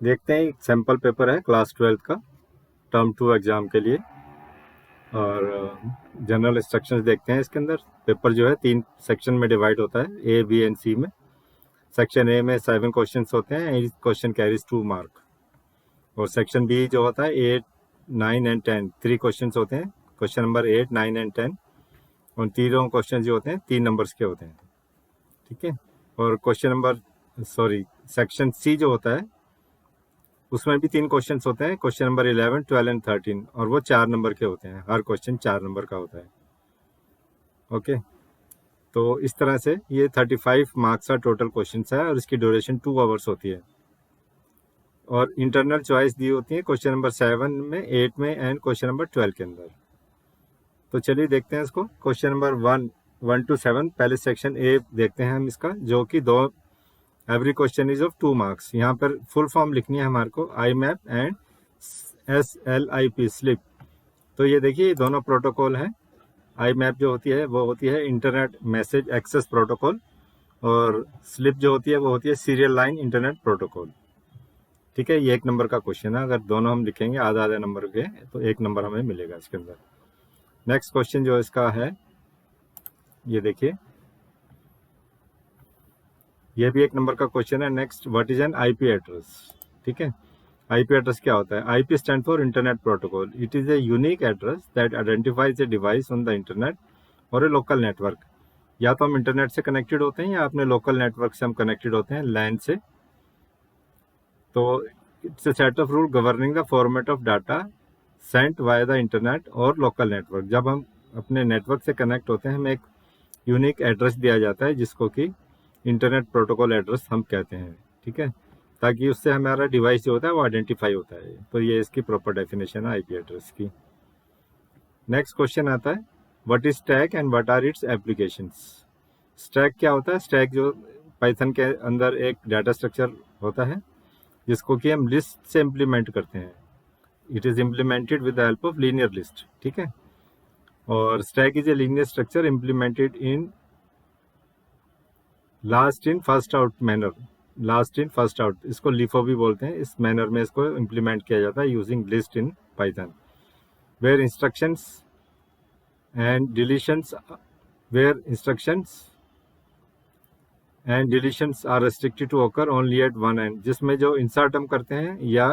देखते हैं, एक सैम्पल पेपर है क्लास 12 का टर्म 2 एग्ज़ाम के लिए। और जनरल इंस्ट्रक्शंस देखते हैं। इसके अंदर पेपर जो है 3 सेक्शन में डिवाइड होता है, ए, बी एंड सी में। सेक्शन ए में 7 क्वेश्चंस होते हैं, ईच क्वेश्चन कैरीज 2 मार्क। और सेक्शन बी जो होता है 8, 9 एंड 10, 3 क्वेश्चंस होते हैं, क्वेश्चन नंबर 8, 9 एंड 10। और तीनों क्वेश्चन जो होते हैं 3 नंबर्स के होते हैं, ठीक है। और सेक्शन सी जो होता है उसमें भी 3 क्वेश्चन होते हैं, क्वेश्चन नंबर 11, 12 एंड 13, और वो 4 नंबर के होते हैं, हर क्वेश्चन 4 नंबर का होता है। ओके, तो इस तरह से ये 35 मार्क्स का टोटल क्वेश्चन है और इसकी ड्यूरेशन 2 आवर्स होती है। और इंटरनल चॉइस दी होती है क्वेश्चन नंबर 7 में, 8 में एंड क्वेश्चन नंबर 12 के अंदर। तो चलिए देखते हैं इसको। क्वेश्चन नंबर 1 to 7, पहले सेक्शन ए देखते हैं हम इसका, जो कि 2, every question is of 2 marks. यहाँ पर फुल फॉर्म लिखनी है हमारे को, आई मैप एंड SLIP स्लिप। तो ये देखिए, ये दोनों प्रोटोकॉल हैं। आई मैप जो होती है वो होती है इंटरनेट मैसेज एक्सेस प्रोटोकॉल, और स्लिप जो होती है वो होती है सीरियल लाइन इंटरनेट प्रोटोकॉल। ठीक है, ये 1 नंबर का क्वेश्चन है। अगर दोनों हम लिखेंगे आधा आधा नंबर के, तो 1 नंबर हमें मिलेगा इसके अंदर। नेक्स्ट क्वेश्चन जो इसका है, ये देखिए, ये भी 1 नंबर का क्वेश्चन है। Next, what is an IP address. ठीक है, IP एड्रेस क्या होता है? IP stand for internet protocol. It is a unique address that identifies a device on the internet और ए लोकल नेटवर्क। या तो हम इंटरनेट से कनेक्टेड होते हैं या अपने लोकल नेटवर्क से हम कनेक्टेड होते हैं, लैन से। तो it's a set of rule governing the format of data sent via the internet और लोकल नेटवर्क। जब हम अपने नेटवर्क से कनेक्ट होते हैं, हमें एक यूनिक एड्रेस दिया जाता है जिसको कि इंटरनेट प्रोटोकॉल एड्रेस हम कहते हैं। ठीक है, ताकि उससे हमारा डिवाइस जो होता है वो आइडेंटिफाई होता है। तो ये इसकी प्रॉपर डेफिनेशन है IP एड्रेस की। नेक्स्ट क्वेश्चन आता है, what is stack and what are its applications. Stack क्या होता है? स्टैक जो पाइथन के अंदर एक डाटा स्ट्रक्चर होता है जिसको कि हम लिस्ट से इम्प्लीमेंट करते हैं। It is implemented with the help of linear list. ठीक है, और stack is a linear structure implemented in last in first out manner. Last in first out, इसको लिफो भी बोलते हैं। इस मैनर में इसको इम्प्लीमेंट किया जाता है using list in Python, where instructions and deletions are restricted to occur only at one end. जिसमें जो इंसर्ट हम करते हैं या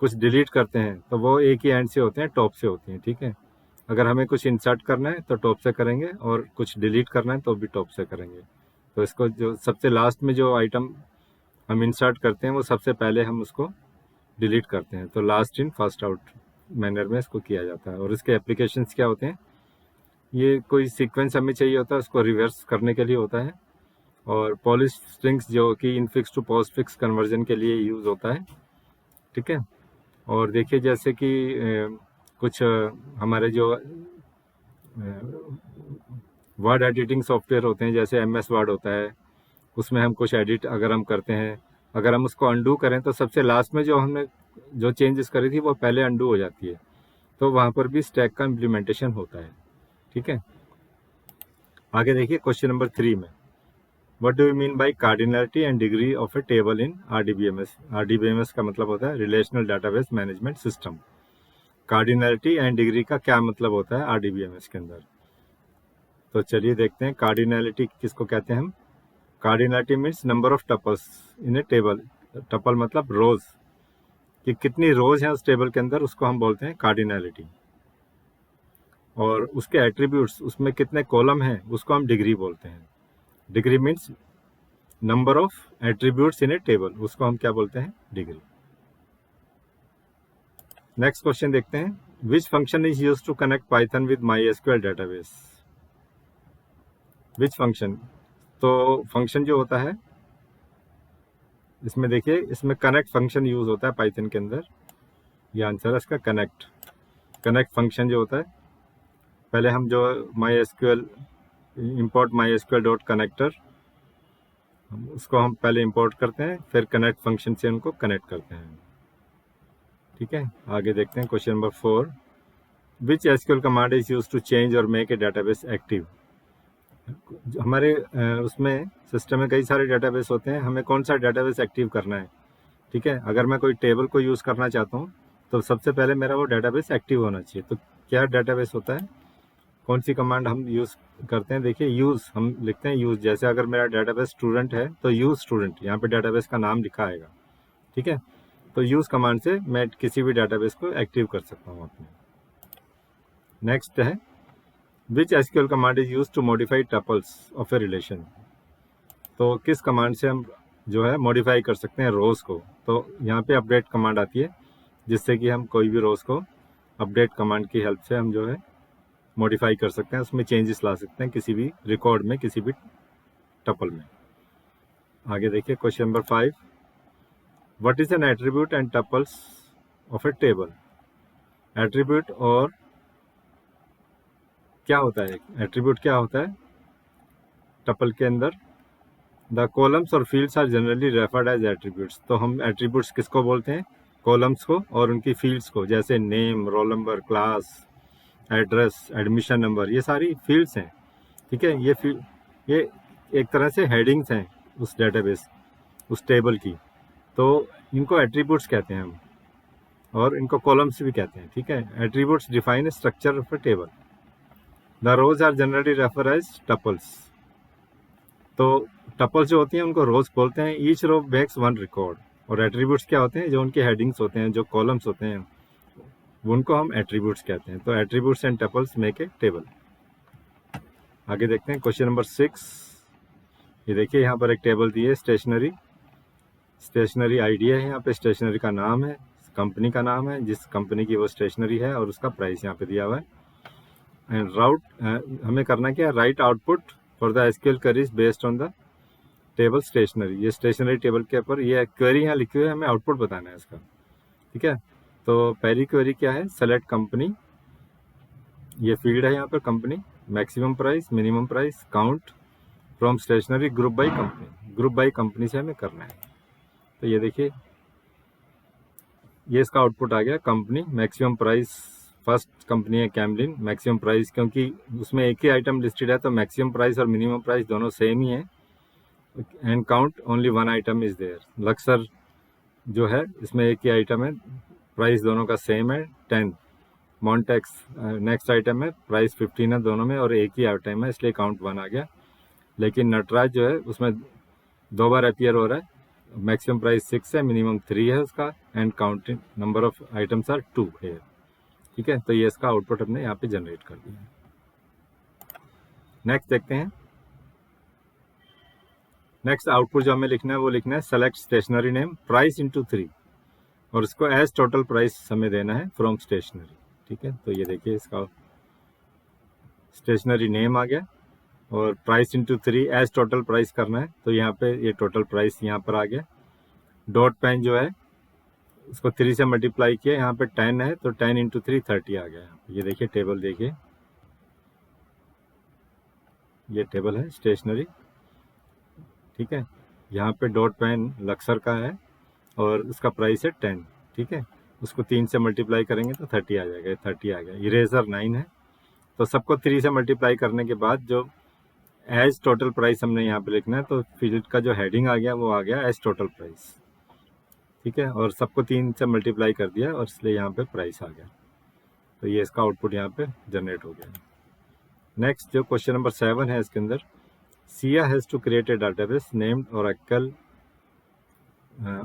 कुछ डिलीट करते हैं तो वो एक ही एंड से होते हैं, टॉप से होती हैं। ठीक है, अगर हमें कुछ इंसर्ट करना है तो टॉप से करेंगे, और कुछ डिलीट करना है तो भी टॉप से करेंगे। तो इसको जो सबसे लास्ट में जो आइटम हम इंसर्ट करते हैं वो सबसे पहले हम उसको डिलीट करते हैं। तो last in first out manner में इसको किया जाता है। और इसके एप्लीकेशंस क्या होते हैं? ये कोई सीक्वेंस हमें चाहिए होता है, उसको रिवर्स करने के लिए होता है। और पॉलिश स्ट्रिंग्स जो कि infix to postfix conversion के लिए यूज़ होता है। ठीक है, और देखिए जैसे कि कुछ हमारे जो वर्ड एडिटिंग सॉफ्टवेयर होते हैं, जैसे MS वर्ड होता है, उसमें हम कुछ एडिट अगर हम करते हैं, अगर हम उसको अंडू करें तो सबसे लास्ट में जो हमने जो चेंजेस करी थी वो पहले अंडू हो जाती है। तो वहाँ पर भी स्टैक का इम्प्लीमेंटेशन होता है। ठीक है, आगे देखिए क्वेश्चन नंबर 3 में, what do you mean bye cardinality and degree of a table in RDBMS। RDBMS का मतलब होता है relational database management system. Cardinality and degree का क्या मतलब होता है RDBMS के अंदर? तो चलिए देखते हैं, कार्डिनलिटी किसको कहते हैं हम। Cardinality means number of tuples in A table. Tuple मतलब रोज, कि कितनी रोज हैं उस टेबल के अंदर, उसको हम बोलते हैं कार्डिनलिटी। और उसके एट्रीब्यूट्स, उसमें कितने कॉलम हैं, उसको हम डिग्री बोलते हैं। Degree means number of attributes in A table, उसको हम क्या बोलते हैं? डिग्री। नेक्स्ट क्वेश्चन देखते हैं, which function is used to connect Python with MySQL database. Which function, तो फंक्शन जो होता है इसमें देखिए, इसमें कनेक्ट फंक्शन यूज होता है पाइथन के अंदर। ये आंसर है इसका, कनेक्ट। कनेक्ट फंक्शन जो होता है, पहले हम जो MySQL import MySQL dot connector, उसको हम पहले इंपोर्ट करते हैं, फिर कनेक्ट फंक्शन से उनको कनेक्ट करते हैं। ठीक है, आगे देखते हैं question number 4, which SQL command is use to change और मेक ए डेटाबेस एक्टिव। हमारे उसमें सिस्टम में कई सारे डेटाबेस होते हैं, हमें कौन सा डेटाबेस एक्टिव करना है ठीक है। अगर मैं कोई टेबल को यूज़ करना चाहता हूँ तो सबसे पहले मेरा वो डेटाबेस एक्टिव होना चाहिए। तो क्या डेटाबेस होता है, कौन सी कमांड हम यूज़ करते हैं, देखिए यूज़ हम लिखते हैं यूज़। जैसे अगर मेरा डेटाबेस स्टूडेंट है तो यूज़ स्टूडेंट, यहाँ पे डेटाबेस का नाम लिखा आएगा, ठीक है। तो यूज़ कमांड से मैं किसी भी डेटाबेस को एक्टिव कर सकता हूँ अपने। नेक्स्ट है which SQL command is use to modify tuples of a relation. तो किस कमांड से हम जो है मॉडिफाई कर सकते हैं रोज़ को। तो यहाँ पे अपडेट कमांड आती है, जिससे कि हम कोई भी रोज़ को अपडेट कमांड की हेल्प से हम जो है मॉडिफाई कर सकते हैं, उसमें चेंजेस ला सकते हैं किसी भी रिकॉर्ड में, किसी भी टपल में। आगे देखिए question number 5, what is an attribute and tuples of a table. Attribute और क्या होता है, एट्रीब्यूट क्या होता है टपल के अंदर। द कॉलम्स और fields are generally referred as attributes. तो हम एट्रीब्यूट्स किसको बोलते हैं, कॉलम्स को और उनकी फील्ड्स को, जैसे name, roll number, class, address, admission number, ये सारी फील्ड्स हैं, ठीक है। ये एक तरह से हेडिंग्स हैं उस डेटाबेस, उस टेबल की। तो इनको एट्रीब्यूट्स कहते हैं हम, और इनको कॉलम्स भी कहते हैं, ठीक है। Attributes define structure of a table. The rows are generally refer as tuples. तो टपल्स जो होती हैं उनको रोज बोलते हैं। Each row makes one record. और एट्रीब्यूट्स क्या होते हैं, जो उनके हेडिंग्स होते हैं, जो कॉलम्स होते हैं, उनको हम एट्रीब्यूट्स कहते हैं। तो attributes and tuples make a table. आगे देखते हैं क्वेश्चन नंबर 6। ये देखिए यहाँ पर एक टेबल दी है, स्टेशनरी। स्टेशनरी आईडी है, यहाँ पे स्टेशनरी का नाम है, कंपनी का नाम है, जिस कंपनी की वो स्टेशनरी है, और उसका प्राइस यहाँ पे दिया हुआ है। एंड राउट हमें करना क्या है, write output for the SQL queries based on the table stationery. ये स्टेशनरी टेबल के ऊपर ये क्वेरी यहाँ लिखी हुई है, हमें आउटपुट बताना है इसका, ठीक है। तो पहली क्वेरी क्या है, सेलेक्ट कंपनी। ये फील्ड है यहाँ पर company, maximum price, minimum price, count from stationery, group by company. Group by company से हमें करना है। तो ये देखिए ये इसका आउटपुट आ गया, company, maximum price, first company है कैमलिन। मैक्सिमम प्राइस क्योंकि उसमें एक ही आइटम लिस्टेड है तो मैक्सिमम प्राइस और मिनिमम प्राइस दोनों सेम ही है। And count only one item is there. Luxor जो है इसमें एक ही आइटम है, प्राइस दोनों का सेम है 10। मॉन्टेक्स नेक्स्ट आइटम है, प्राइस 15 है दोनों में, और एक ही आइटम है, इसलिए काउंट 1 आ गया। लेकिन नटराज जो है उसमें 2 बार अपीयर हो रहा है। मैक्सिमम प्राइस 6 है, मिनिमम 3 है उसका, and counting number of items are 2 है, ठीक है। तो ये इसका आउटपुट हमने यहाँ पे जनरेट कर दिया है। नेक्स्ट देखते हैं। नेक्स्ट आउटपुट जो हमें लिखना है वो लिखना है select stationery name price into 3, और इसको एज टोटल प्राइस हमें देना है फ्रॉम स्टेशनरी, ठीक है। तो ये देखिए इसका स्टेशनरी नेम आ गया, और price into 3 as total price करना है। तो यहाँ पे ये टोटल प्राइस यहाँ पर आ गया। डॉट पेन जो है उसको 3 से मल्टीप्लाई किया, यहाँ पे 10 है तो 10 इंटू 3 30 आ गया। ये देखिए टेबल, देखिए ये टेबल है स्टेशनरी, ठीक है। यहाँ पे डॉट पेन लक्सर का है और उसका प्राइस है 10, ठीक है। उसको 3 से मल्टीप्लाई करेंगे तो 30 आ जाएगा, 30 आ गया। इरेजर 9 है, तो सबको 3 से मल्टीप्लाई करने के बाद जो एज टोटल प्राइस हमने यहाँ पे लिखना है, तो फील्ड का जो हेडिंग आ गया वो आ गया एज टोटल प्राइस, ठीक है। और सबको 3 से मल्टीप्लाई कर दिया और इसलिए यहाँ पे प्राइस आ गया। तो ये इसका आउटपुट यहाँ पे जनरेट हो गया। नेक्स्ट जो क्वेश्चन नंबर 7 है, इसके अंदर Siya has to create a database named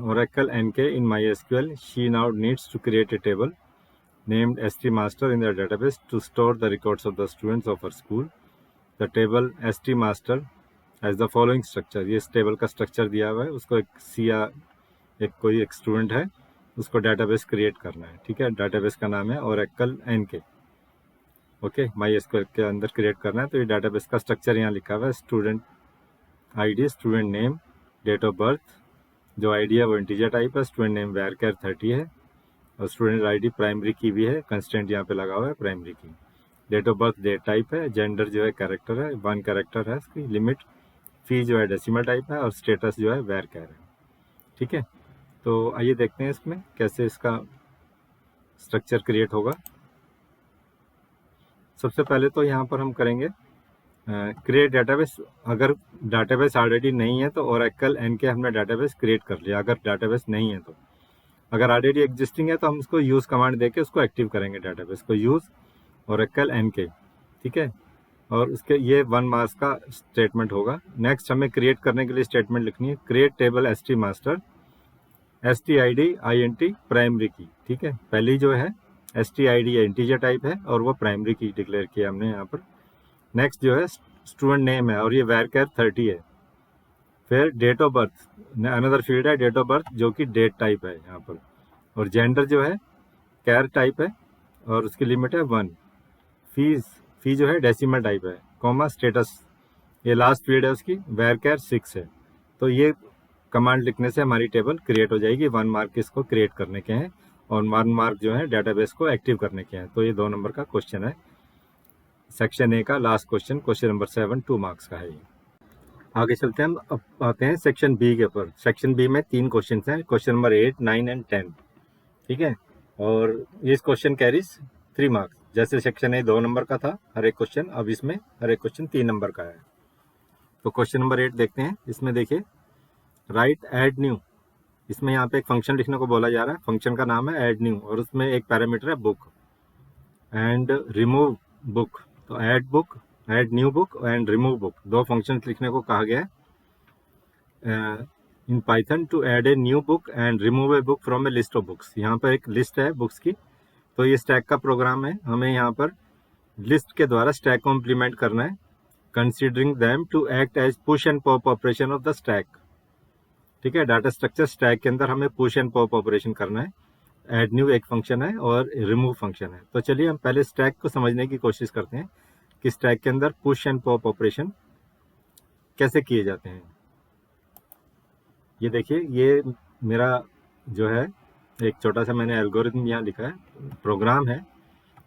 Oracle NK in MySQL. She now needs to create a table named STMaster in the database to store the records of the students of her school. The table STMaster has the following structure. ये इस table का structure दिया हुआ है, उसको एक सिया, कोई एक स्टूडेंट है, उसको डाटाबेस क्रिएट करना है, ठीक है। डाटाबेस का नाम है Oracle NK, ओके। MySQL के अंदर क्रिएट करना है। तो ये डाटाबेस का स्ट्रक्चर यहाँ लिखा हुआ है, student ID, student name, date of birth, जो आईडी है वो इंटीजर टाइप है, स्टूडेंट नेम varchar 30 है, और स्टूडेंट आईडी प्राइमरी की भी है, कंस्टेंट यहाँ पे लगा हुआ है primary key. Date of birth date type है, जेंडर जो है कैरेक्टर है, 1 कैरेक्टर है इसकी लिमिट, फी जो है डेसिमल टाइप है, और स्टेटस जो है varchar है, ठीक है। तो आइए देखते हैं इसमें कैसे इसका स्ट्रक्चर क्रिएट होगा। सबसे पहले तो यहाँ पर हम करेंगे क्रिएट डाटाबेस। अगर डाटाबेस ऑलरेडी नहीं है तो Oracle NK हमने डाटाबेस क्रिएट कर लिया। अगर डाटाबेस नहीं है तो अगर ऑलरेडी एग्जिस्टिंग है तो हम उसको यूज़ कमांड देके उसको एक्टिव करेंगे डेटाबेस को, यूज़ ओरेकल एनके, ठीक है। और उसके ये 1 मार्क्स का स्टेटमेंट होगा। नेक्स्ट हमें क्रिएट करने के लिए स्टेटमेंट लिखनी है, create table S T master S T I D I N T primary key, ठीक है। पहली जो है S T I D integer type है और वो प्राइमरी की डिक्लेयर किया हमने यहाँ पर। नेक्स्ट जो है स्टूडेंट नेम है और ये वैरकैर 30 है। फिर date of birth, another field है डेट ऑफ बर्थ जो कि डेट टाइप है यहाँ पर। और जेंडर जो है कैर टाइप है और उसकी लिमिट है 1। फी जो है डेसिमल टाइप है, कॉमा स्टेटस, ये लास्ट फील्ड है उसकी, वैरकैर 6 है। तो ये कमांड लिखने से हमारी टेबल क्रिएट हो जाएगी। 1 मार्क इसको क्रिएट करने के हैं और 1 मार्क जो है डेटाबेस को एक्टिव करने के हैं। तो ये 2 नंबर का क्वेश्चन है, सेक्शन ए का last question, question number 7, 2 marks का है ये। आगे चलते हैं हम, अब आते हैं सेक्शन बी के ऊपर। सेक्शन बी में 3 क्वेश्चन हैं, क्वेश्चन नंबर 8, 9 एंड 10, ठीक है। और ये क्वेश्चन कैरीज 3 मार्क्स। जैसे सेक्शन ए 2 नंबर का था हर एक क्वेश्चन, अब इसमें हर एक क्वेश्चन 3 नंबर का है। तो क्वेश्चन नंबर 8 देखते हैं। इसमें देखिए राइट ऐड न्यू, इसमें यहाँ पे एक फंक्शन लिखने को बोला जा रहा है। फंक्शन का नाम है ऐड न्यू और उसमें एक पैरामीटर है बुक एंड रिमूव बुक। तो add book, add new book and remove book, 2 function लिखने को कहा गया है in Python to add a new book and remove a book from a list of books. यहाँ पर एक लिस्ट है बुक्स की, तो ये स्टैक का प्रोग्राम है। हमें यहाँ पर लिस्ट के द्वारा स्टैक को इम्प्लीमेंट करना है, considering them to act as push and pop operation of the stack, ठीक है। डाटा स्ट्रक्चर स्टैक के अंदर हमें पुश एंड पॉप ऑपरेशन करना है। ऐड न्यू एक फंक्शन है और रिमूव फंक्शन है। तो चलिए हम पहले स्टैक को समझने की कोशिश करते हैं कि स्टैक के अंदर पुश एंड पॉप ऑपरेशन कैसे किए जाते हैं। ये देखिए, ये मेरा जो है एक छोटा सा मैंने एल्गोरिथम यहाँ लिखा है, प्रोग्राम है,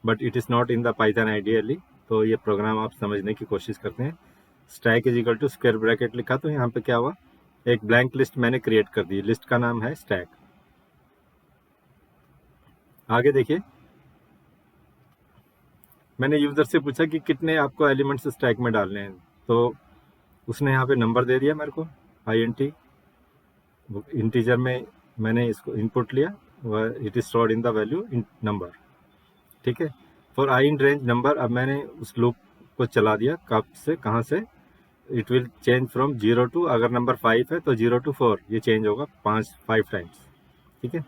but it is not in the Python ideally. तो ये प्रोग्राम आप समझने की कोशिश करते हैं। Stack is equal to square bracket लिखा, तो यहाँ पे क्या हुआ, एक ब्लैंक लिस्ट मैंने क्रिएट कर दी, लिस्ट का नाम है स्टैक। आगे देखिए, मैंने यूजर से पूछा कि कितने आपको एलिमेंट्स स्टैक में डालने हैं, तो उसने यहाँ पे नंबर दे दिया मेरे को, INT इंटीजर में मैंने इसको इनपुट लिया, it is stored in the value in number, ठीक है। For I in range number, अब मैंने उस लूप को चला दिया, कब से कहाँ से, it will change from 0 to, अगर नंबर 5 है तो 0 टू 4 ये चेंज होगा 5 टाइम्स, ठीक है।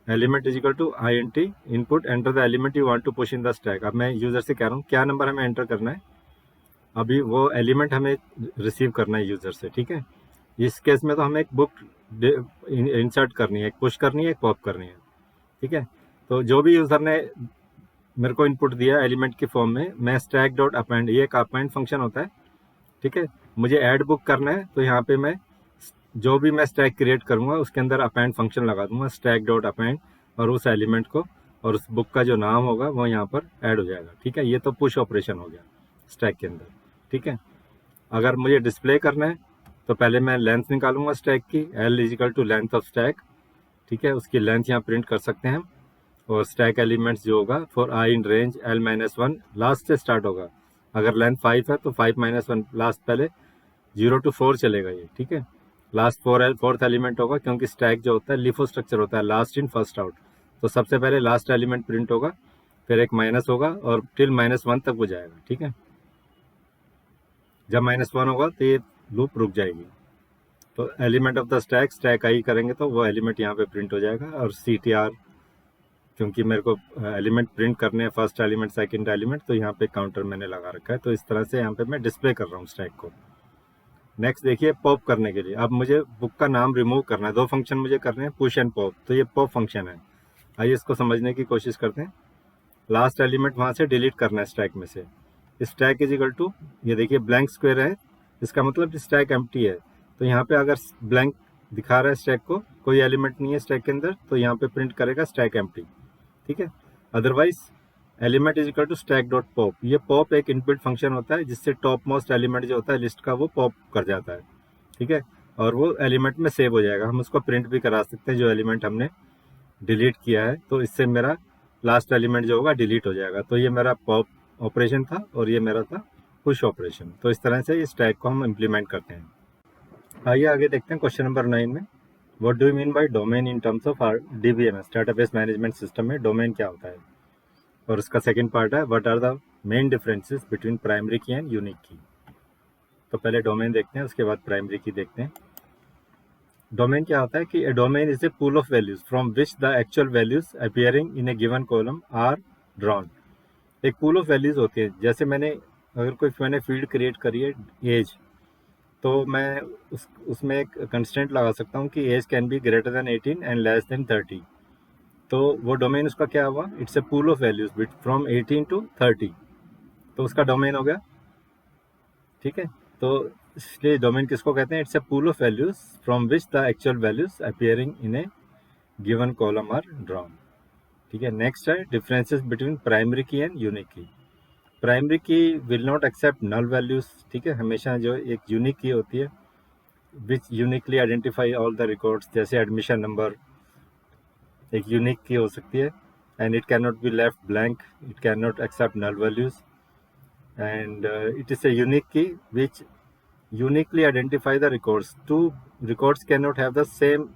Element is equal to INT input, enter the element you want to push in the stack. अब मैं यूजर से कह रहा हूँ क्या नंबर हमें एंटर करना है, अभी वो एलिमेंट हमें रिसीव करना है यूजर से, ठीक है। इस केस में तो हमें एक बुक इंसर्ट करनी है, एक पुश करनी है, एक पॉप करनी है, ठीक है। तो जो भी यूजर ने मेरे को इनपुट दिया एलिमेंट की फॉर्म में, मैं स्टैक डॉट अपेंड, ये एक अपेंड फंक्शन होता है, ठीक है। मुझे ऐड बुक करना है तो यहाँ पे मैं जो भी मैं स्टैक क्रिएट करूँगा उसके अंदर अपेंड फंक्शन लगा दूंगा, स्टैक डॉट अपेंड, और उस एलिमेंट को और उस बुक का जो नाम होगा वो यहाँ पर ऐड हो जाएगा, ठीक है। ये तो पुश ऑपरेशन हो गया स्टैक के अंदर, ठीक है। अगर मुझे डिस्प्ले करना है तो पहले मैं लेंथ निकालूंगा स्टैक की, L is equal to length of stack, ठीक है। उसकी लेंथ यहाँ प्रिंट कर सकते हैं हम। और स्टैक एलिमेंट्स जो होगा for I in range L-1 last से स्टार्ट होगा, अगर लेंथ 5 है तो 5-1 लास्ट, पहले 0 टू 4 चलेगा ये, ठीक है। लास्ट 4th एलिमेंट होगा, क्योंकि स्टैक जो होता है लिफो स्ट्रक्चर होता है, लास्ट इन फर्स्ट आउट, तो सबसे पहले लास्ट एलिमेंट प्रिंट होगा, फिर एक माइनस होगा और टिल -1 तक वो जाएगा, ठीक है। जब -1 होगा तो ये लूप रुक जाएगी। तो element of the stack, stack आई करेंगे तो वो एलिमेंट यहाँ पे प्रिंट हो जाएगा। और CTR, क्योंकि मेरे को एलिमेंट प्रिंट करने हैं, फर्स्ट एलिमेंट सेकंड एलिमेंट, तो यहाँ पे काउंटर मैंने लगा रखा है। तो इस तरह से यहाँ पे मैं डिस्प्ले कर रहा हूँ स्टैक को। नेक्स्ट देखिए, पॉप करने के लिए अब मुझे बुक का नाम रिमूव करना है, 2 फंक्शन मुझे करने हैं, पुश एंड पॉप। तो ये पॉप फंक्शन है, आइए इसको समझने की कोशिश करते हैं। लास्ट एलिमेंट वहाँ से डिलीट करना है स्टैक में से। स्टैक इज इक्वल टू, ये देखिए ब्लैंक स्क्वायर है, इसका मतलब स्टैक एम्प्टी है। तो यहाँ पे अगर ब्लैंक दिखा रहा है स्टैक को, कोई एलिमेंट नहीं है स्टैक के अंदर, तो यहाँ पे प्रिंट करेगा स्टैक एम्प्टी, ठीक है। Otherwise element is equal to stack dot pop, ये पॉप एक इनबिल्ट फंक्शन होता है जिससे टॉप मोस्ट एलिमेंट जो होता है लिस्ट का वो पॉप कर जाता है, ठीक है। और वो एलिमेंट में सेव हो जाएगा, हम उसको प्रिंट भी करा सकते हैं जो एलिमेंट हमने डिलीट किया है, तो इससे मेरा लास्ट एलिमेंट जो होगा डिलीट हो जाएगा। तो ये मेरा पॉप ऑपरेशन था और ये मेरा था पुश ऑपरेशन। तो इस तरह से इस स्टैक को हम इम्प्लीमेंट करते हैं। आइए आगे देखते हैं क्वेश्चन नंबर 9 में। What do you mean by domain in terms of DBMS, database management system में डोमेन क्या होता है? और उसका सेकंड पार्ट है what are the main differences between primary key and unique key. तो पहले डोमेन देखते हैं, उसके बाद प्राइमरी की देखते हैं। डोमेन क्या होता है कि a domain is a pool of values from which the actual values appearing in a given column are drawn. एक पूल ऑफ वैल्यूज होती है, जैसे मैंने फील्ड क्रिएट करी है एज, तो मैं उसमें एक कंस्टेंट लगा सकता हूँ कि age can be greater than 18 and less than 30। तो वो डोमेन उसका क्या हुआ? It's a pool of values from 18 to 30, तो उसका डोमेन हो गया। ठीक है, तो इसलिए डोमेन किसको कहते हैं? It's a pool of values from which the actual values appearing in a given column are drawn. ठीक है, नेक्स्ट है differences between primary key and unique key. Primary key will not accept null values. ठीक है, हमेशा जो एक unique key होती है which uniquely identify all the records, जैसे एडमिशन नंबर एक यूनिक की हो सकती है, and it can not be left blank, it can not accept null values, and it is a unique key which uniquely identify the records. Two records cannot have the same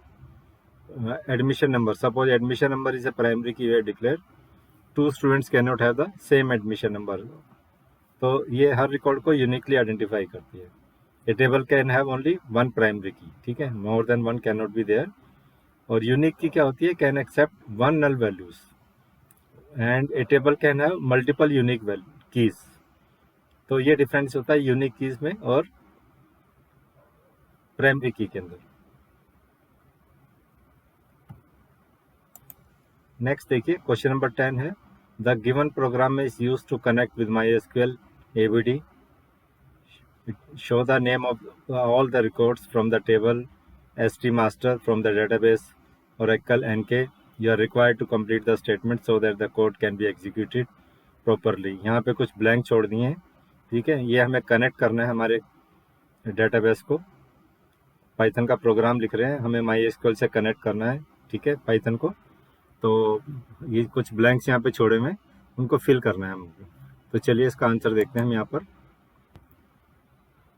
admission number. Suppose admission number is a primary key we have declared. Two students cannot have the same admission number. तो ये हर record को uniquely identify करती है। A table can have only one primary key. ठीक है, more than one can not be there. और unique key क्या होती है? Can accept one null values, and a table can have multiple unique keys. तो ये डिफरेंस होता है यूनिक कीज में और प्राइमरी की के अंदर। नेक्स्ट देखिए, क्वेश्चन नंबर 10 है the given program is use to connect with MySQL AVD, show the name of all the records from the table ST master from the database Oracle NK. You are required to complete the statement so that the code can be executed properly. यहाँ पे कुछ blank छोड़ दिए हैं। ठीक है, ये हमें कनेक्ट करना है हमारे डेटाबेस को। पाइथन का प्रोग्राम लिख रहे हैं, हमें MySQL से कनेक्ट करना है। ठीक है, पाइथन को। तो ये कुछ ब्लैंक्स यहाँ पे छोड़े हुए, उनको फिल करना है हमको। तो चलिए इसका आंसर देखते हैं हम यहाँ पर।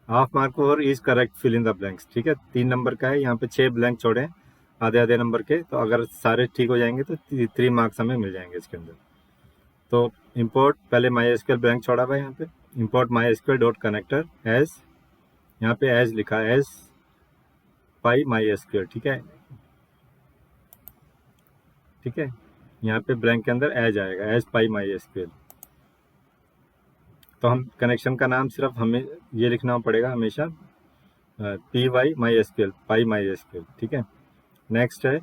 हाफ मार्क और is correct fill in the blanks. ठीक है, 3 नंबर का है, यहाँ पे 6 ब्लैंक छोड़े हैं आधे आधे नंबर के। तो अगर सारे ठीक हो जाएंगे तो 3 मार्क्स हमें मिल जाएंगे इसके अंदर। तो इम्पोर्ट, पहले MySQL ब्लैंक छोड़ा हुआ है यहाँ पे। Import MySQL dot connector as, यहाँ पे एज लिखा है एज पाई MySQL। ठीक है, ठीक है, यहाँ पे ब्लैंक के अंदर एज आएगा, एज पाई MySQL। तो हम कनेक्शन का नाम सिर्फ हमें ये लिखना पड़ेगा हमेशा, PY MySQL, पाई MySQL। ठीक है, नेक्स्ट है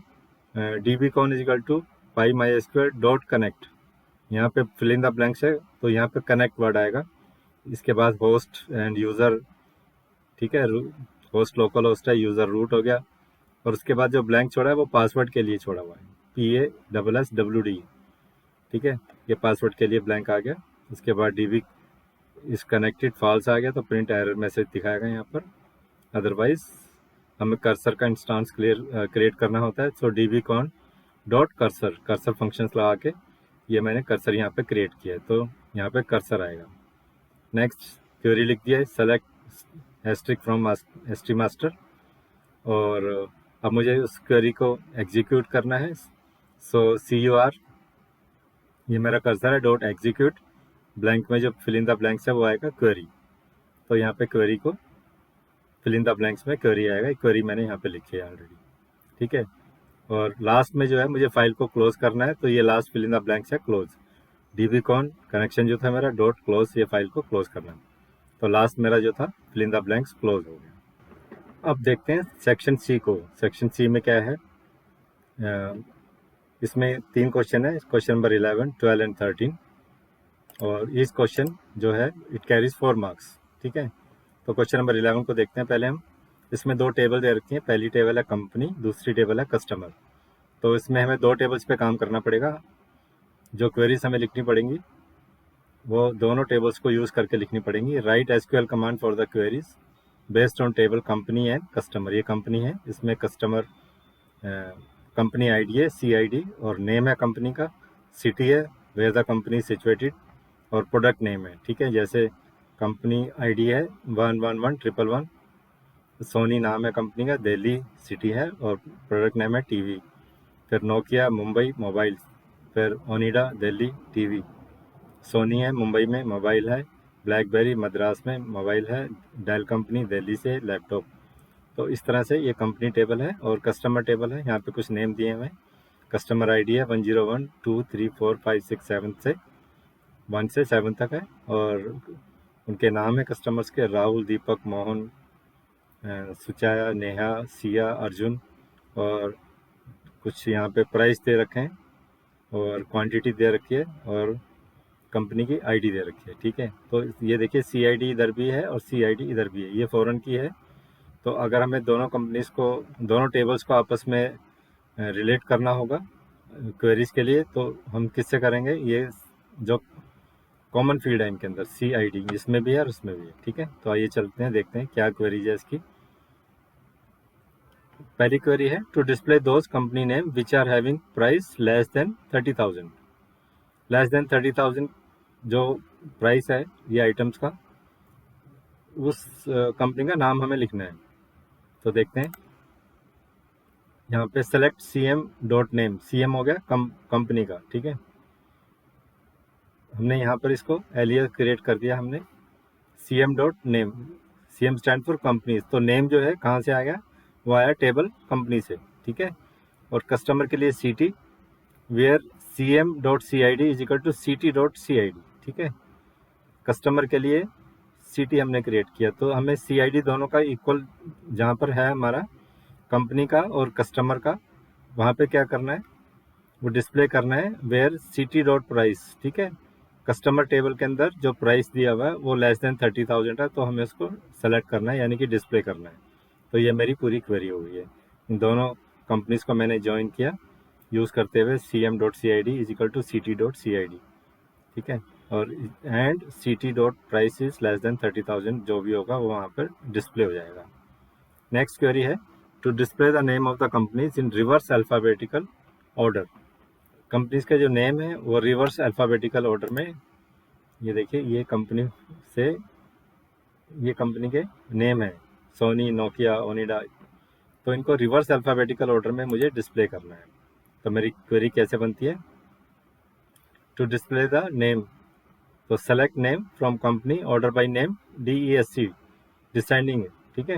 dbcon is equal to py MySQL dot connect. यहाँ पे फिल इन द ब्लैंक्स है, तो यहाँ पे कनेक्ट वर्ड आएगा। इसके बाद होस्ट एंड यूज़र। ठीक है, होस्ट लोकल होस्ट है, यूज़र रूट हो गया। और उसके बाद जो ब्लैंक छोड़ा है वो पासवर्ड के लिए छोड़ा हुआ है, PASSWD। ठीक है, ये पासवर्ड के लिए ब्लैंक आ गया। उसके बाद DB इस कनेक्टेड फॉल्स आ गया, तो प्रिंट एरर मैसेज दिखाएगा यहाँ पर। अदरवाइज हमें कर्सर का इंस्टांस क्रिएट करना होता है। सो dbcon डॉट कर्सर फंक्शंस लगा के ये मैंने कर्सर यहाँ पे क्रिएट किया है, तो यहाँ पे कर्सर आएगा। नेक्स्ट क्वेरी लिख दिया है, select asterisk from ST master, और अब मुझे उस क्वेरी को एग्जीक्यूट करना है। सो CUR, ये मेरा कर्सर है, डॉट एग्जीक्यूट। ब्लैंक में जो फिल इन द ब्लैंक्स है वो आएगा क्वेरी। तो यहाँ पे क्वेरी को फिल इन द ब्लैंक्स में क्वेरी आएगा। क्वेरी मैंने यहाँ पे लिखी है ऑलरेडी। ठीक है, और लास्ट में जो है मुझे फाइल को क्लोज करना है, तो ये last fill in the blanks है क्लोज। dbcon कनेक्शन जो था मेरा डॉट क्लोज, ये फाइल को क्लोज करना है। तो लास्ट मेरा जो था fill in the blanks close हो गया। अब देखते हैं सेक्शन सी को। सेक्शन सी में क्या है? इसमें 3 क्वेश्चन है, क्वेश्चन नंबर 11, 12 एंड 13। और इस क्वेश्चन जो है इट कैरीज 4 मार्क्स। ठीक है, तो क्वेश्चन नंबर 11 को देखते हैं पहले हम। इसमें 2 टेबल दे रखी हैं, पहली टेबल है कंपनी, दूसरी टेबल है कस्टमर। तो इसमें हमें 2 टेबल्स पे काम करना पड़ेगा। जो क्वेरीज हमें लिखनी पड़ेंगी वो दोनों टेबल्स को यूज़ करके लिखनी पड़ेंगी। Right SQL command for the queries based on table company and customer. ये कंपनी है, इसमें कस्टमर कंपनी ID है CID, और नेम है कंपनी का, सिटी है वेयर द कंपनी सिचुएटेड, और प्रोडक्ट नेम है। ठीक है, जैसे कंपनी ID है 111111, सोनी नाम है कंपनी का, दिल्ली सिटी है, और प्रोडक्ट नेम है टीवी। फिर नोकिया मुंबई मोबाइल, फिर ओनिडा दिल्ली टीवी, सोनी है मुंबई में मोबाइल है, ब्लैकबेरी मद्रास में मोबाइल है, डेल कंपनी दिल्ली से लैपटॉप। तो इस तरह से ये कंपनी टेबल है और कस्टमर टेबल है। यहाँ पे कुछ नेम दिए हुए हैं। कस्टमर आईडी है 101234567 से 1 से 7 तक है, और उनके नाम है कस्टमर्स के राहुल, दीपक, मोहन, सुचाया, नेहा, सिया, अर्जुन, और कुछ यहाँ पे प्राइस दे रखे हैं और क्वांटिटी दे रखी है और कंपनी की आईडी दे रखी है। ठीक है, तो ये देखिए CID इधर भी है और CID इधर भी है, ये फॉरेन की है। तो अगर हमें दोनों कंपनीज को, दोनों टेबल्स को आपस में रिलेट करना होगा क्वेरीज के लिए, तो हम किससे करेंगे? ये जो कॉमन फील्ड है इनके अंदर, CID इसमें भी है और उसमें भी है। ठीक है, तो आइए चलते हैं, देखते हैं क्या क्वेरीज है इसकी। पहली क्वेरी है to display those company name which are having price less than 30,000। Less than 30,000 जो प्राइस है ये आइटम्स का, उस कंपनी का नाम हमें लिखना है। तो देखते हैं यहाँ पे select CM dot name, CM हो गया कंपनी का। ठीक है, हमने यहाँ पर इसको एलियास क्रिएट कर दिया हमने, CM dot name. CM stand for company, तो नेम जो है कहाँ से आ गया? वो आया टेबल कंपनी से। ठीक है, और कस्टमर के लिए CT, where CM dot CID is equal to CT dot CID। ठीक है, कस्टमर के लिए CT हमने क्रिएट किया, तो हमें CID दोनों का इक्वल जहाँ पर है हमारा कंपनी का और कस्टमर का, वहाँ पे क्या करना है? वो डिस्प्ले करना है वेयर CT डॉट प्राइस। ठीक है, कस्टमर टेबल के अंदर जो प्राइस दिया हुआ है वो लेस देन 30,000 है, तो हमें उसको सेलेक्ट करना है, यानी कि डिस्प्ले करना है। तो ये मेरी पूरी क्वेरी हो गई है। इन दोनों कंपनीज को मैंने ज्वाइन किया यूज़ करते हुए CM dot CID is equal to CT dot CID। ठीक है, और and CT dot price is less than 30,000, जो भी होगा वो वहाँ पर डिस्प्ले हो जाएगा। नेक्स्ट क्वेरी है to display the name of the companies in reverse alphabetical order. Companies का जो नेम है वो रिवर्स अल्फ़ाबेटिकल ऑर्डर में, ये देखिए ये कंपनी से, ये कंपनी के नेम है सोनी, नोकिया, ओनिडा, तो इनको रिवर्स अल्फ़ाबेटिकल ऑर्डर में मुझे डिस्प्ले करना है। तो मेरी क्वेरी कैसे बनती है? टू डिस्प्ले द नेम, तो select name from company order by name, DESC descending. ठीक है,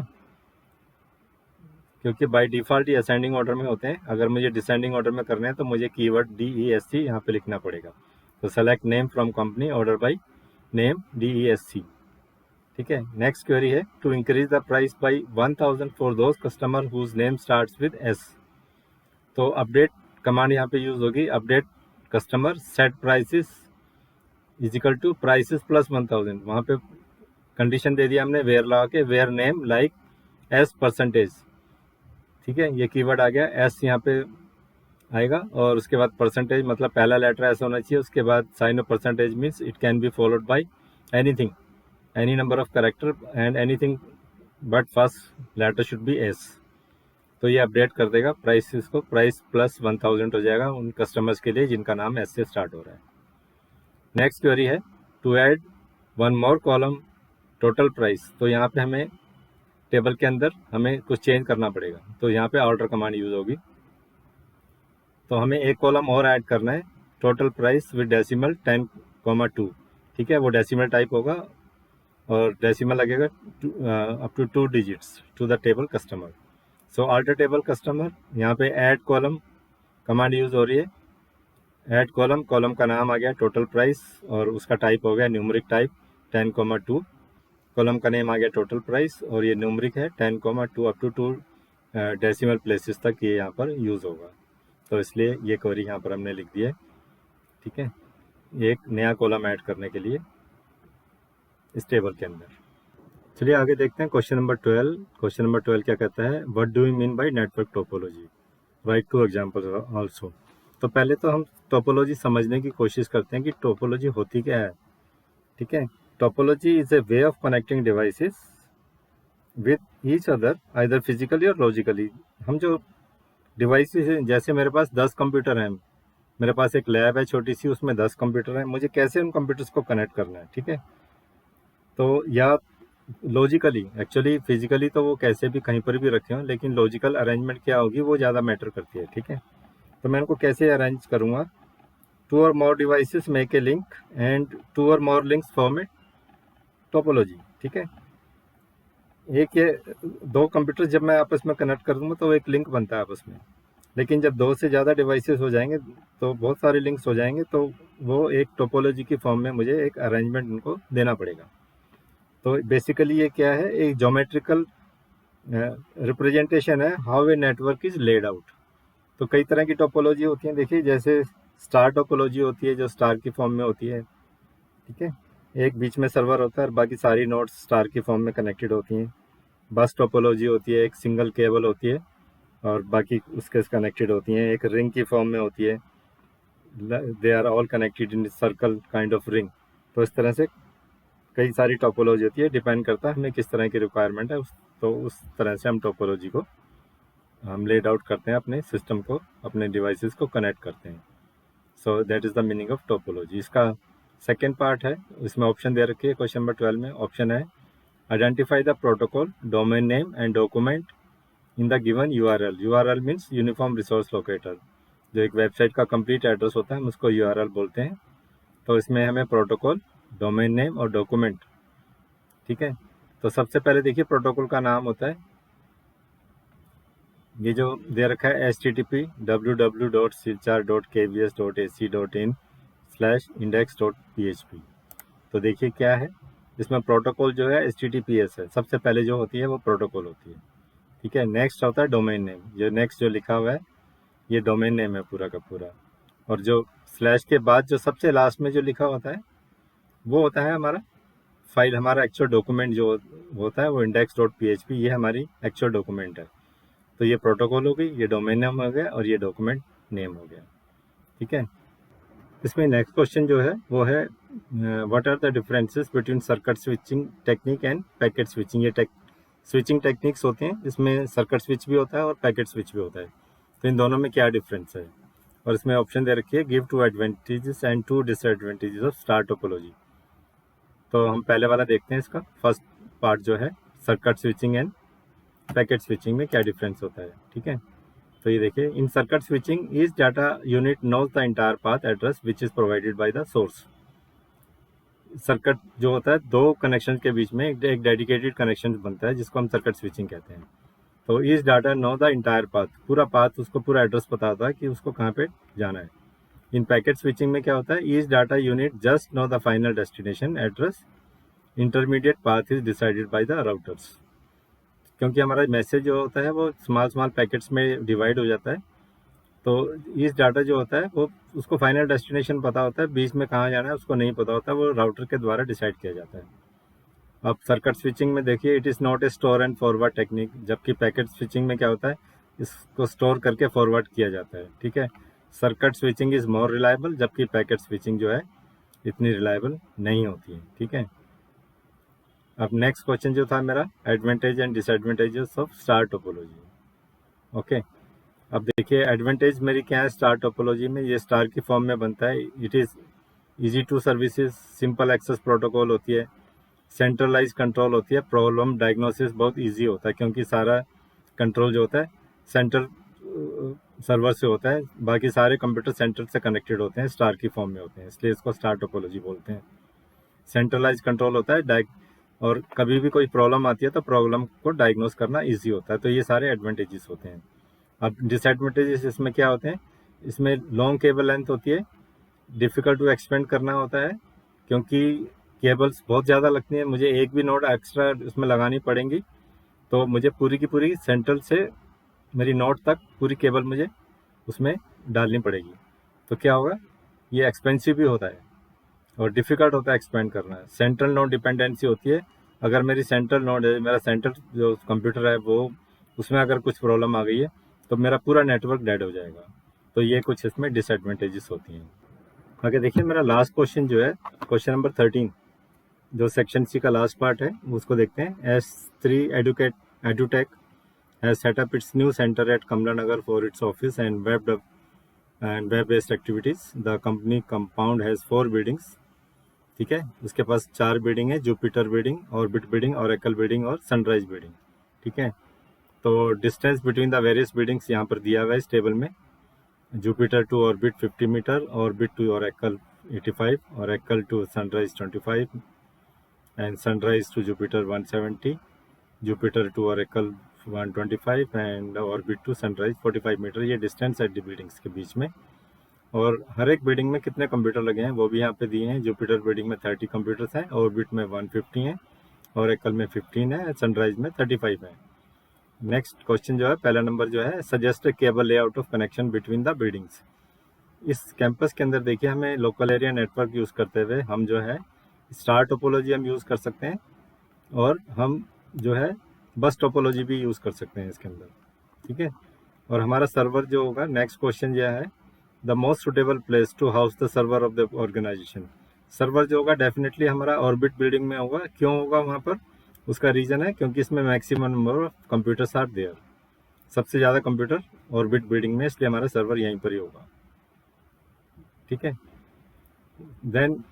क्योंकि बाय डिफ़ॉल्ट ये असेंडिंग ऑर्डर में होते हैं, अगर मुझे डिसेंडिंग ऑर्डर में करना है तो मुझे कीवर्ड DESC यहाँ पे लिखना पड़ेगा। तो select name from company order by name DESC। ठीक है, नेक्स्ट क्वेरी है to increase the price by 1,000 for those customer whose name starts with S। तो अपडेट कमांड यहाँ पे यूज होगी, update customer set prices is equal to prices plus 1,000। वहाँ पे condition दे दिया हमने वेयर लगा के, where name like S percentage. ठीक है, ये कीवर्ड आ गया, S यहाँ पे आएगा, और उसके बाद परसेंटेज, मतलब पहला लेटर ऐसा होना चाहिए, उसके बाद sign of percentage means it can be followed by anything, any number of character and anything but first letter should be S। तो ये अपडेट कर देगा प्राइस, इसको प्राइस प्लस 1,000 हो जाएगा उन कस्टमर्स के लिए जिनका नाम S से स्टार्ट हो रहा है। नेक्स्ट क्वेरी है to add one more column total price. तो यहाँ पे हमें टेबल के अंदर हमें कुछ चेंज करना पड़ेगा, तो यहाँ पे ऑर्डर कमांड यूज होगी। तो हमें एक कॉलम और ऐड करना है, टोटल प्राइस विद डेसिमल 10,2। ठीक है, वो डेसिमल टाइप होगा और डेसिमल लगेगा up to 2 digits to the table customer. So alter table customer, यहाँ पे ऐड कॉलम कमांड यूज हो रही है। ऐड कॉलम, कॉलम का नाम आ गया टोटल प्राइस और उसका टाइप हो गया न्यूमरिक टाइप 10,2। कॉलम का नेम आ गया टोटल प्राइस और ये न्यूमरिक है 10,2 अप टू 2 डेसिमल प्लेसेस तक ये यहाँ पर यूज़ होगा। तो इसलिए ये क्वेरी यहाँ पर हमने लिख दी है। ठीक है, एक नया कॉलम ऐड करने के लिए इस टेबल के अंदर। चलिए आगे देखते हैं क्वेश्चन नंबर 12। क्वेश्चन नंबर 12 क्या कहता है? What do you mean bye network topology, right to examples also. तो पहले तो हम टोपोलॉजी समझने की कोशिश करते हैं कि टोपोलॉजी होती क्या है। ठीक है, topology is a way of connecting devices with each other either physically और लॉजिकली। हम जो डिवाइसेस हैं, जैसे मेरे पास 10 कंप्यूटर हैं, मेरे पास एक लैब है छोटी सी, उसमें 10 कंप्यूटर हैं, मुझे कैसे उन कंप्यूटर्स को कनेक्ट करना है। ठीक है, तो या लॉजिकली, एक्चुअली फिजिकली तो वो कैसे भी कहीं पर भी रखे हों, लेकिन लॉजिकल अरेंजमेंट क्या होगी वो ज़्यादा मैटर करती है, ठीक है। तो मैं इनको कैसे अरेंज करूँगा, 2 or more devices make a link and 2 or more links form A topology, ठीक है। एक ये 2 कंप्यूटर जब मैं आपस में कनेक्ट कर दूंगा तो एक लिंक बनता है आपस में, लेकिन जब 2 से ज़्यादा डिवाइसेस हो जाएंगे तो बहुत सारे लिंक्स हो जाएंगे, तो वो एक टोपोलॉजी की फॉर्म में मुझे एक अरेंजमेंट उनको देना पड़ेगा। तो बेसिकली ये क्या है, एक ज्योमेट्रिकल रिप्रेजेंटेशन है how a network is laid out. तो कई तरह की टोपोलॉजी होती है, देखिए जैसे स्टार टोपोलॉजी होती है जो स्टार की फॉर्म में होती है, ठीक है। एक बीच में सर्वर होता है और बाकी सारी नोड्स स्टार की फॉर्म में कनेक्टेड होती हैं। बस टोपोलॉजी होती है, एक सिंगल केबल होती है और बाकी उसके कनेक्टेड होती हैं। एक रिंग की फॉर्म में होती है, they are all connected in circle kind of ring. तो इस तरह से कई सारी टोपोलॉजी होती है, डिपेंड करता है हमें किस तरह की रिक्वायरमेंट है तो उस तरह से हम टोपोलॉजी को हम लेड आउट करते हैं, अपने सिस्टम को, अपने डिवाइसेस को कनेक्ट करते हैं। So that is the meaning of topology. इसका सेकेंड पार्ट है, इसमें ऑप्शन दे रखी है क्वेश्चन नंबर 12 में। ऑप्शन है identify the protocol, domain name and document in the given URL. URL means uniform resource locator, जो एक वेबसाइट का कंप्लीट एड्रेस होता है हम उसको यूआरएल बोलते हैं। तो इसमें हमें प्रोटोकॉल, डोमेन नेम और डॉक्यूमेंट, ठीक है। तो सबसे पहले देखिए प्रोटोकॉल का नाम होता है, ये जो दे रखा है http://silchar.kbs.ac.in/index.php। तो देखिए क्या है, इसमें प्रोटोकॉल जो है HTTPS है, सबसे पहले जो होती है वो प्रोटोकॉल होती है, ठीक है। नेक्स्ट होता है डोमेन नेम, ये नेक्स्ट जो लिखा हुआ है ये डोमेन नेम है पूरा का पूरा। और जो स्लैश के बाद जो सबसे लास्ट में जो लिखा होता है वो होता है हमारा फाइल, हमारा एक्चुअल डॉक्यूमेंट जो होता है वो index.php, ये हमारी एक्चुअल डॉक्यूमेंट है। तो ये प्रोटोकॉल हो गई, ये डोमेन नेम हो गया और ये डॉक्यूमेंट नेम हो गया, ठीक है। इसमें नेक्स्ट क्वेश्चन जो है वो है what are the differences between circuit switching technique and packet switching. ये स्विचिंग टेक्निक्स होते हैं, इसमें सर्किट स्विच भी होता है और पैकेट स्विच भी होता है। तो इन दोनों में क्या डिफरेंस है, और इसमें ऑप्शन दे रखी है give 2 advantages and 2 disadvantages of star topology. तो हम पहले वाला देखते हैं, इसका फर्स्ट पार्ट जो है circuit switching and packet switching में क्या डिफरेंस होता है, ठीक है। तो ये देखिए, in circuit switching is data unit knows the entire path address which is provided by the source. Circuit जो होता है दो कनेक्शन के बीच में एक डेडिकेटेड कनेक्शन बनता है जिसको हम सर्किट स्विचिंग कहते हैं। तो इस data know the entire path, पूरा पाथ, उसको पूरा एड्रेस पता होता है कि उसको कहाँ पे जाना है। इन पैकेट स्विचिंग में क्या होता है, each data unit just know the final destination address, intermediate path is decided by the routers. क्योंकि हमारा मैसेज जो होता है वो स्मॉल स्मॉल पैकेट्स में डिवाइड हो जाता है, तो इस डाटा जो होता है वो उसको फाइनल डेस्टिनेशन पता होता है, बीच में कहाँ जाना है उसको नहीं पता होता, वो राउटर के द्वारा डिसाइड किया जाता है। अब सर्किट स्विचिंग में देखिए, it is not a store and forward technique, जबकि पैकेट स्विचिंग में क्या होता है, इसको स्टोर करके फॉरवर्ड किया जाता है, ठीक है। Circuit switching is more reliable, जबकि पैकेट स्विचिंग जो है इतनी रिलायबल नहीं होती है, ठीक है। अब नेक्स्ट क्वेश्चन जो था मेरा, advantage and disadvantages of star topology. Okay, अब देखिए एडवांटेज मेरी क्या है स्टार टोपोलॉजी में, ये स्टार की फॉर्म में बनता है। It is easy to services, simple access protocol होती है, सेंट्रलाइज कंट्रोल होती है, प्रॉब्लम डायग्नोसिस बहुत इजी होता है क्योंकि सारा कंट्रोल जो होता है सेंट्रल सर्वर से होता है, बाकी सारे कंप्यूटर सेंटर से कनेक्टेड होते हैं, स्टार की फॉर्म में होते हैं, इसलिए इसको स्टार टोपोलॉजी बोलते हैं। सेंट्रलाइज कंट्रोल होता है, और कभी भी कोई प्रॉब्लम आती है तो प्रॉब्लम को डायग्नोस करना ईजी होता है। तो ये सारे एडवांटेजेस होते हैं। अब डिसएडवांटेजेस इसमें क्या होते हैं, इसमें लॉन्ग केबल लेंथ होती है, डिफ़िकल्ट टू एक्सपेंड करना होता है क्योंकि केबल्स बहुत ज़्यादा लगती हैं, मुझे एक भी नोड एक्स्ट्रा इसमें लगानी पड़ेंगी, तो मुझे पूरी की पूरी सेंट्रल से मेरी नोड तक पूरी केबल मुझे उसमें डालनी पड़ेगी। तो क्या होगा, ये एक्सपेंसिव भी होता है और डिफ़िकल्ट होता है एक्सपेंड करना। सेंट्रल नोड डिपेंडेंसी होती है, अगर मेरी सेंट्रल नोड है, मेरा सेंट्रल जो कंप्यूटर है वो, उसमें अगर कुछ प्रॉब्लम आ गई है तो मेरा पूरा नेटवर्क डेड हो जाएगा। तो ये कुछ इसमें डिसएडवांटेजेस होती हैं। आगे देखिए, मेरा लास्ट क्वेश्चन जो है क्वेश्चन नंबर 13, जो सेक्शन सी का लास्ट पार्ट है उसको देखते हैं। S3 Edutech has set up its new centre at Kamla Nagar for its office and web based activities. The company compound has 4 buildings, ठीक है। उसके पास 4 बिल्डिंग है, Jupiter building, Orbit building, Oracle building और सनराइज बिल्डिंग। ठीक है। तो distance between the various buildings यहाँ पर दिया हुआ है इस टेबल में। Jupiter to Orbit 50 metre, Orbit to Oracle 85, Oracle to sunrise 25 and Sunrise to Jupiter 170, Jupiter to Oracle 125 and Orbit to Sunrise 45 metre. ये डिस्टेंस है बिल्डिंग्स के बीच में। और हर एक बिल्डिंग में कितने कंप्यूटर लगे हैं वो भी यहाँ पे दिए हैं। जुपिटर बिल्डिंग में 30 कंप्यूटर्स हैं, ऑर्बिट में 150 हैं, ओरेकल में 15 है, सनराइज में 35 है। नेक्स्ट क्वेश्चन जो है, पहला नंबर जो है, suggest cable layout of connection between the buildings. इस कैंपस के अंदर देखिए हमें लोकल एरिया नेटवर्क यूज़ करते हुए हम जो है स्टार टोपोलॉजी हम यूज़ कर सकते हैं, और हम जो है बस टोपोलॉजी भी यूज़ कर सकते हैं इसके अंदर। ठीक है। और हमारा सर्वर जो होगा, नेक्स्ट क्वेश्चन यह है, the most suitable place to house the server of the organisation. Server जो होगा डेफिनेटली हमारा ऑर्बिट बिल्डिंग में होगा। क्यों होगा वहाँ पर? उसका रीज़न है क्योंकि इसमें maximum number of computers are there. सबसे ज़्यादा कंप्यूटर ऑर्बिट बिल्डिंग में, इसलिए हमारा सर्वर यहीं पर ही होगा। ठीक है। Then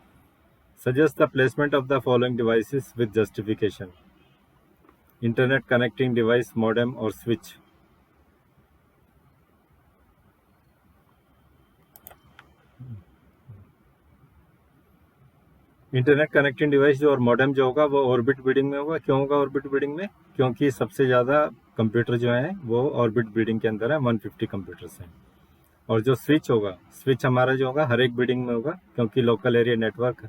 suggest the placement of the following devices with justification. Internet connecting device, modem और स्विच। इंटरनेट कनेक्टिंग डिवाइस जो और मॉडेम जो होगा वो ऑर्बिट बिल्डिंग में होगा। क्यों होगा ऑर्बिट बिल्डिंग में? क्योंकि सबसे ज़्यादा कंप्यूटर जो हैं वो ऑर्बिट बिल्डिंग के अंदर है, 150 कंप्यूटर्स हैं। और जो स्विच होगा, स्विच हमारा जो होगा हर एक बिल्डिंग में होगा, क्योंकि लोकल एरिया नेटवर्क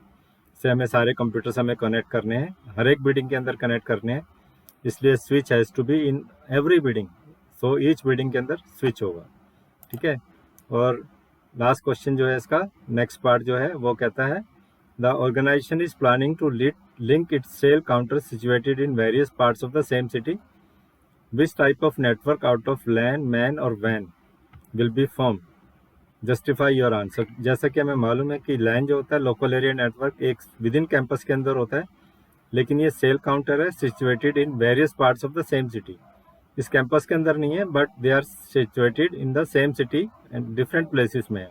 से हमें सारे कंप्यूटर्स हमें कनेक्ट करने हैं, हर एक बिल्डिंग के अंदर कनेक्ट करने हैं, इसलिए switch has to be in every building. So each building के अंदर स्विच होगा। ठीक है। और लास्ट क्वेश्चन जो है इसका नेक्स्ट पार्ट जो है वो कहता है, the organization is planning to link its cell counters situated in various parts of the same city. Which type of network out of LAN, MAN और WAN will be formed? Justify your answer. जैसा कि हमें मालूम है कि LAN जो होता है लोकल एरिया नेटवर्क, एक विद इन कैंपस के अंदर होता है, लेकिन ये सेल काउंटर है situated in various parts of the same city. इस कैंपस के अंदर नहीं है, but they are situated in the same city and different places में है।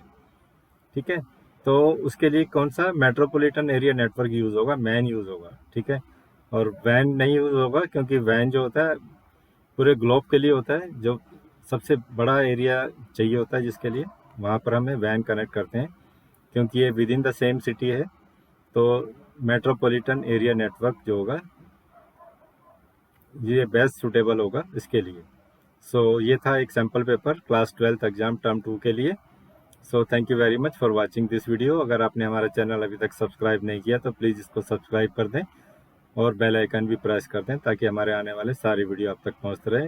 ठीक है। तो उसके लिए कौन सा मेट्रोपॉलिटन एरिया नेटवर्क यूज़ होगा? मैन यूज़ होगा। ठीक है। और वैन नहीं यूज़ होगा, क्योंकि वैन जो होता है पूरे ग्लोब के लिए होता है, जो सबसे बड़ा एरिया चाहिए होता है जिसके लिए, वहाँ पर हमें वैन कनेक्ट करते हैं, क्योंकि ये with in the same city है। तो मेट्रोपॉलिटन एरिया नेटवर्क जो होगा ये बेस्ट सूटेबल होगा इसके लिए। सो ये था एक sample paper class 12th exam term 2 के लिए। So thank you very much for watching this video. अगर आपने हमारा चैनल अभी तक सब्सक्राइब नहीं किया तो प्लीज़ इसको सब्सक्राइब कर दें और बेल आइकन भी प्रेस कर दें, ताकि हमारे आने वाले सारे वीडियो आप तक पहुंचते रहे।